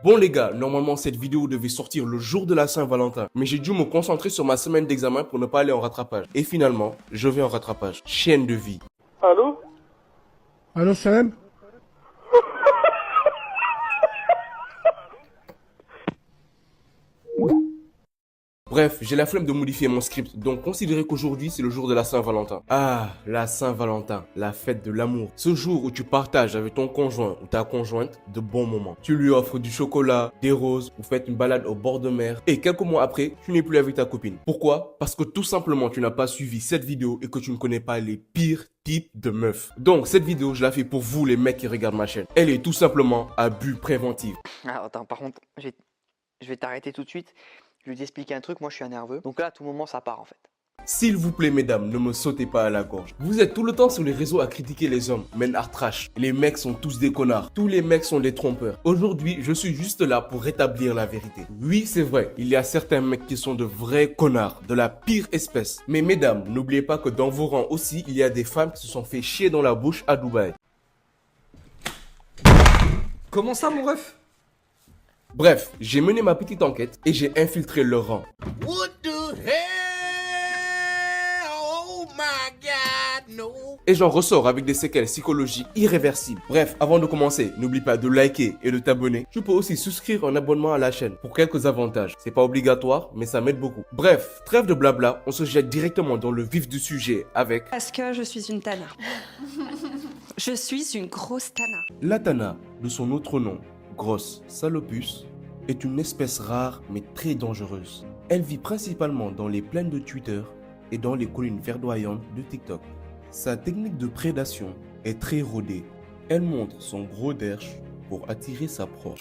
Bon les gars, normalement cette vidéo devait sortir le jour de la Saint-Valentin, mais j'ai dû me concentrer sur ma semaine d'examen pour ne pas aller en rattrapage. Et finalement, je vais en rattrapage. Chaîne de vie. Allô? Allô, Salam? Bref, j'ai la flemme de modifier mon script, donc considérez qu'aujourd'hui c'est le jour de la Saint-Valentin. Ah, la Saint-Valentin, la fête de l'amour. Ce jour où tu partages avec ton conjoint ou ta conjointe de bons moments. Tu lui offres du chocolat, des roses, vous faites une balade au bord de mer, et quelques mois après, tu n'es plus avec ta copine. Pourquoi? Parce que tout simplement tu n'as pas suivi cette vidéo et que tu ne connais pas les pires types de meufs. Donc cette vidéo, je la fais pour vous les mecs qui regardent ma chaîne. Elle est tout simplement abus préventif. Ah, attends, par contre, je vais t'arrêter tout de suite. Je vais t'expliquer un truc, moi je suis un nerveux. Donc là, à tout moment, ça part en fait. S'il vous plaît, mesdames, ne me sautez pas à la gorge. Vous êtes tout le temps sur les réseaux à critiquer les hommes, men are trash. Les mecs sont tous des connards. Tous les mecs sont des trompeurs. Aujourd'hui, je suis juste là pour rétablir la vérité. Oui, c'est vrai, il y a certains mecs qui sont de vrais connards, de la pire espèce. Mais mesdames, n'oubliez pas que dans vos rangs aussi, il y a des femmes qui se sont fait chier dans la bouche à Dubaï. Comment ça, mon ref? Bref, j'ai mené ma petite enquête et j'ai infiltré leur rang. What the hell? Oh my God, no. Et j'en ressors avec des séquelles psychologiques irréversibles. Bref, avant de commencer, n'oublie pas de liker et de t'abonner. Tu peux aussi souscrire un abonnement à la chaîne pour quelques avantages. C'est pas obligatoire, mais ça m'aide beaucoup. Bref, trêve de blabla, on se jette directement dans le vif du sujet avec Parce que je suis une tana. Je suis une grosse tana. la tana, de son autre nom, Grosse Salopus, est une espèce rare mais très dangereuse. Elle vit principalement dans les plaines de Twitter et dans les collines verdoyantes de TikTok. Sa technique de prédation est très rodée. Elle montre son gros derche pour attirer sa proie.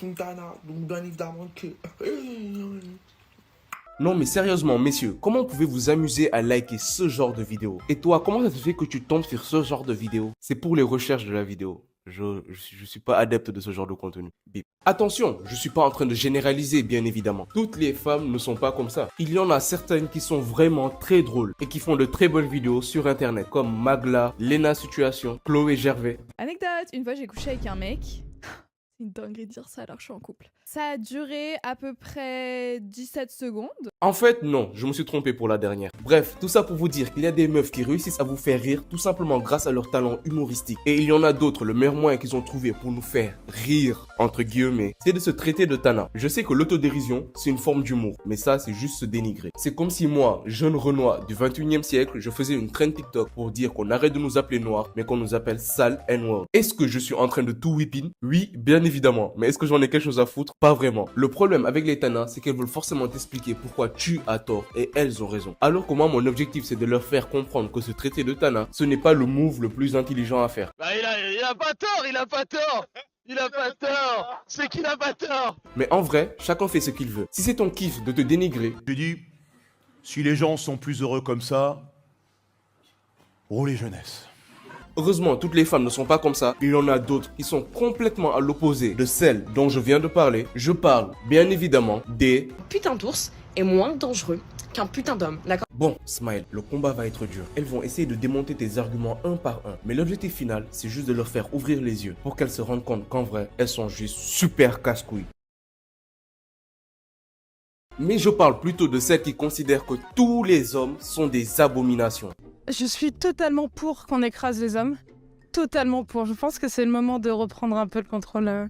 Non mais sérieusement messieurs, comment pouvez vous amuser à liker ce genre de vidéo? Et toi, comment ça se fait que tu tombes sur ce genre de vidéo? C'est pour les recherches de la vidéo. Je suis pas adepte de ce genre de contenu. Bip. Attention, je suis pas en train de généraliser, bien évidemment. Toutes les femmes ne sont pas comme ça. Il y en a certaines qui sont vraiment très drôles et qui font de très bonnes vidéos sur internet, comme Magla, Lena Situation, Chloé Gervais. Anecdote, une fois j'ai couché avec un mec. C'est une dinguerie de dire ça alors que je suis en couple. Ça a duré à peu près 17 secondes. En fait, non, je me suis trompé pour la dernière. Bref, tout ça pour vous dire qu'il y a des meufs qui réussissent à vous faire rire tout simplement grâce à leur talent humoristique. Et il y en a d'autres, le meilleur moyen qu'ils ont trouvé pour nous faire rire, entre guillemets, c'est de se traiter de tana. Je sais que l'autodérision, c'est une forme d'humour, mais ça, c'est juste se dénigrer. C'est comme si moi, jeune Renoir du 21e siècle, je faisais une trend TikTok pour dire qu'on arrête de nous appeler noirs, mais qu'on nous appelle sale N-word. Est-ce que je suis en train de tout whipping? Oui, bien évidemment. Mais est-ce que j'en ai quelque chose à foutre? Pas vraiment. Le problème avec les tanas, c'est qu'elles veulent forcément t'expliquer pourquoi tu as tort et elles ont raison. Alors que moi, mon objectif, c'est de leur faire comprendre que se traiter de tana, ce n'est pas le move le plus intelligent à faire. Bah il a pas tort, il a pas tort. Il a pas tort. C'est qu'il a pas tort. Mais en vrai, chacun fait ce qu'il veut. Si c'est ton kiff de te dénigrer, Je dis, si les gens sont plus heureux comme ça, roulez jeunesse. heureusement, toutes les femmes ne sont pas comme ça. Il y en a d'autres qui sont complètement à l'opposé de celles dont je viens de parler. Je parle, bien évidemment, des... Putain d'ours est moins dangereux qu'un putain d'homme, d'accord? Bon, Smile, le combat va être dur. Elles vont essayer de démonter tes arguments un par un. Mais l'objectif final, c'est juste de leur faire ouvrir les yeux pour qu'elles se rendent compte qu'en vrai, elles sont juste super casse-couilles. Mais je parle plutôt de celles qui considèrent que tous les hommes sont des abominations. Je suis totalement pour qu'on écrase les hommes. Totalement pour. Je pense que c'est le moment de reprendre un peu le contrôle.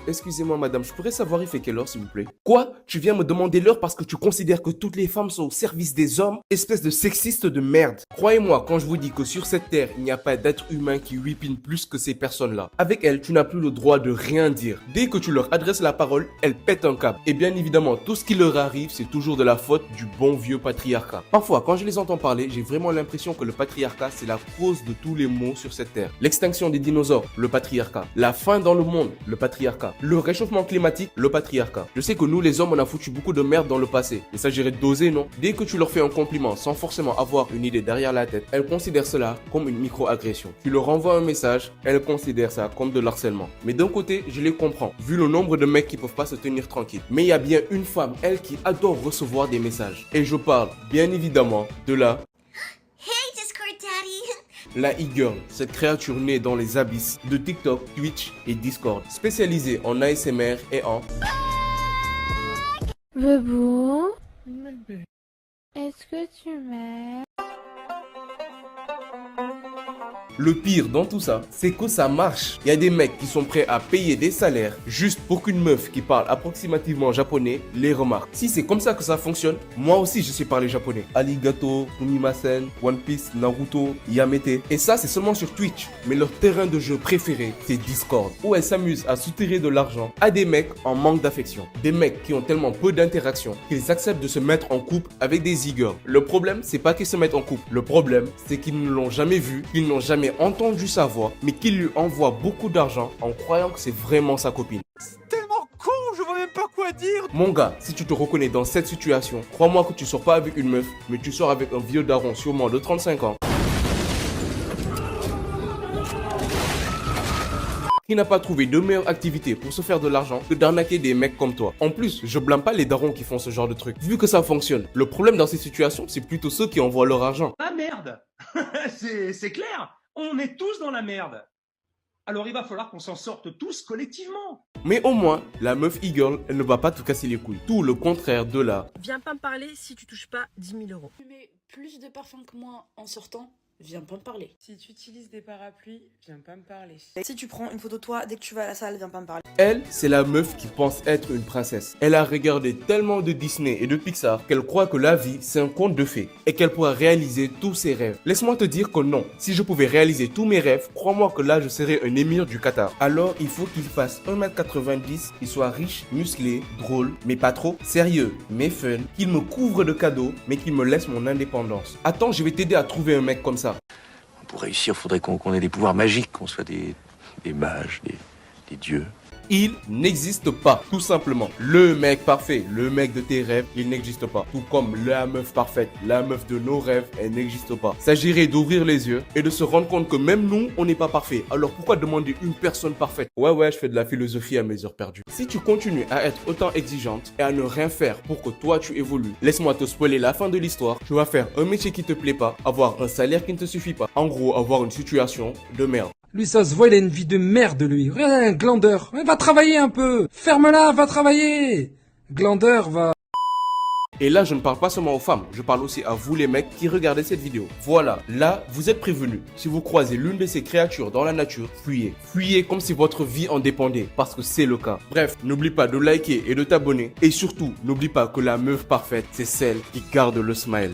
Excusez-moi madame, je pourrais savoir il fait quelle heure s'il vous plaît? Quoi? Tu viens me demander l'heure parce que tu considères que toutes les femmes sont au service des hommes? Espèce de sexiste de merde. Croyez-moi quand je vous dis que sur cette terre, il n'y a pas d'être humain qui whippine plus que ces personnes-là. Avec elles, tu n'as plus le droit de rien dire. Dès que tu leur adresses la parole, elles pètent un câble. Et bien évidemment, tout ce qui leur arrive, c'est toujours de la faute du bon vieux patriarcat. Parfois, quand je les entends parler, j'ai vraiment l'impression que le patriarcat, c'est la cause de tous les maux sur cette terre. L'extinction des dinosaures, le patriarcat. La faim dans le monde, le patriarcat. Le réchauffement climatique, le patriarcat. Je sais que nous les hommes on a foutu beaucoup de merde dans le passé. Il s'agirait de doser, non? Dès que tu leur fais un compliment sans forcément avoir une idée derrière la tête, elles considèrent cela comme une micro-agression. Tu leur envoies un message, elles considèrent ça comme de l'harcèlement. Mais d'un côté, je les comprends, vu le nombre de mecs qui peuvent pas se tenir tranquilles. Mais il y a bien une femme, elle, qui adore recevoir des messages. Et je parle, bien évidemment, de la... La e-girl, cette créature née dans les abysses de TikTok, Twitch et Discord, spécialisée en ASMR et en... Bebou, est-ce que tu m'aimes? Le pire dans tout ça, c'est que ça marche. Il y a des mecs qui sont prêts à payer des salaires juste pour qu'une meuf qui parle approximativement japonais les remarque. Si c'est comme ça que ça fonctionne, moi aussi je sais parler japonais. Arigato, sumimasen, One Piece, Naruto, Yamete. Et ça c'est seulement sur Twitch. Mais leur terrain de jeu préféré, c'est Discord, où elles s'amusent à soutirer de l'argent à des mecs en manque d'affection. Des mecs qui ont tellement peu d'interaction qu'ils acceptent de se mettre en couple avec des e-girls. Le problème, c'est pas qu'ils se mettent en couple. Le problème, c'est qu'ils ne l'ont jamais vu, qu'ils n'ont jamais entendu sa voix, mais qu'il lui envoie beaucoup d'argent en croyant que c'est vraiment sa copine. C'est tellement con, je vois même pas quoi dire. Mon gars, si tu te reconnais dans cette situation, crois-moi que tu sors pas avec une meuf, mais tu sors avec un vieux daron sûrement de 35 ans qui n'a pas trouvé de meilleure activité pour se faire de l'argent que d'arnaquer des mecs comme toi. En plus, je blâme pas les darons qui font ce genre de truc, vu que ça fonctionne. Le problème dans ces situations, c'est plutôt ceux qui envoient leur argent. Ah merde. C'est clair. On est tous dans la merde. Alors il va falloir qu'on s'en sorte tous collectivement. Mais au moins, la meuf e-girl, elle ne va pas te casser les couilles. Tout le contraire de là. Viens pas me parler si tu touches pas 10 000 euros. Tu mets plus de parfum que moi en sortant, viens pas me parler. Si tu utilises des parapluies, viens pas me parler. Si tu prends une photo de toi dès que tu vas à la salle, viens pas me parler. Elle, c'est la meuf qui pense être une princesse. Elle a regardé tellement de Disney et de Pixar qu'elle croit que la vie, c'est un conte de fées et qu'elle pourra réaliser tous ses rêves. Laisse-moi te dire que non. Si je pouvais réaliser tous mes rêves, crois-moi que là, je serais un émir du Qatar. Alors, il faut qu'il fasse 1m90, qu'il soit riche, musclé, drôle, mais pas trop, sérieux, mais fun, qu'il me couvre de cadeaux, mais qu'il me laisse mon indépendance. Attends, je vais t'aider à trouver un mec comme ça. Pour réussir, faudrait qu'on ait des pouvoirs magiques, qu'on soit des mages, des dieux. Il n'existe pas, tout simplement. Le mec parfait, le mec de tes rêves, il n'existe pas. Tout comme la meuf parfaite, la meuf de nos rêves, elle n'existe pas. S'agirait d'ouvrir les yeux et de se rendre compte que même nous, on n'est pas parfait. Alors pourquoi demander une personne parfaite? Ouais, je fais de la philosophie à mes heures perdues. Si tu continues à être autant exigeante et à ne rien faire pour que toi tu évolues, laisse-moi te spoiler la fin de l'histoire. Tu vas faire un métier qui te plaît pas, avoir un salaire qui ne te suffit pas. En gros, avoir une situation de merde. Lui, ça se voit, il a une vie de merde, lui. Regarde, un glandeur. Va travailler un peu. Ferme-la, va travailler. Glandeur, va... Et là, je ne parle pas seulement aux femmes, je parle aussi à vous les mecs qui regardez cette vidéo. Voilà, là, vous êtes prévenus. Si vous croisez l'une de ces créatures dans la nature, fuyez. Fuyez comme si votre vie en dépendait, parce que c'est le cas. Bref, n'oublie pas de liker et de t'abonner. Et surtout, n'oublie pas que la meuf parfaite, c'est celle qui garde le smile.